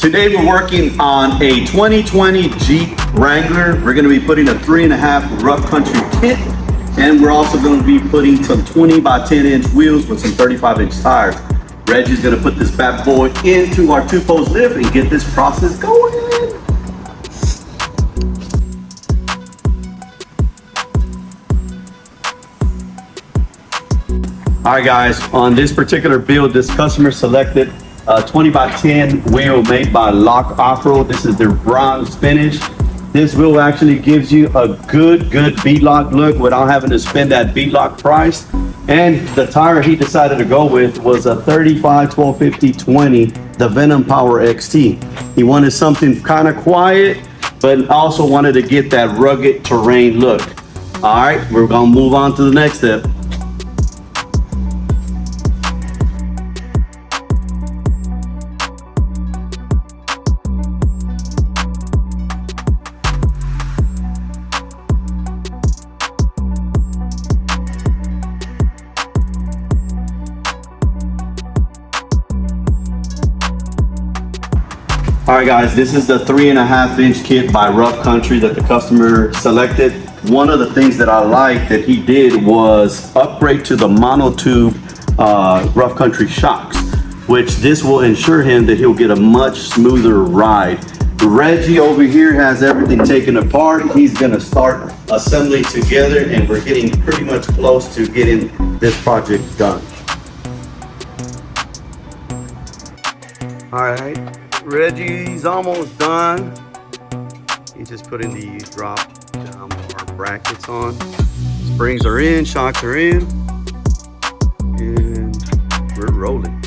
Today we're working on a 2020 Jeep Wrangler. We're going to be putting a 3.5 rough country kit, and we're also going to be putting some 20 by 10 inch wheels with some 35-inch tires. Reggie's going to put this bad boy into our two-post lift and get this process going. All right guys, on this particular build, this customer selected a 20 by 10 wheel made by Offroad. This is their bronze finish. This wheel actually gives you a good bead lock look without having to spend that bead lock price. And the tire he decided to go with was a 35x12.50R20, the Venom Power XT. He wanted something kind of quiet, but also wanted to get that rugged terrain look. All right, we're gonna move on to the next step. All right guys, this is the 3.5 inch kit by Rough Country that the customer selected. One of the things that I like that he did was upgrade to the Monotube Rough Country Shocks, which this will ensure him that he'll get a much smoother ride. Reggie over here has everything taken apart. He's gonna start assembling together, and we're getting pretty much close to getting this project done. All right. Reggie's almost done. He's just putting the drop down bar brackets on. Springs are in, shocks are in, and we're rolling.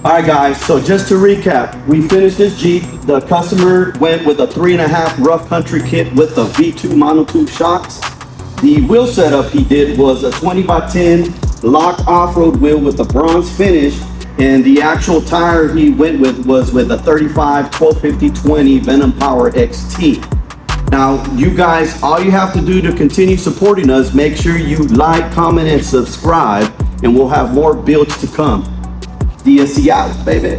All right guys, so just to recap, we finished this Jeep. The customer went with a 3.5 rough country kit with the V2 Monotube Shocks. The wheel setup he did was a 20 by 10 lock off-road wheel with a bronze finish, and the actual tire he went with was with a 35x12.50R20 Venom Power XT. Now, you guys, all you have to do to continue supporting us, make sure you like, comment, and subscribe, and we'll have more builds to come. DSC out, baby.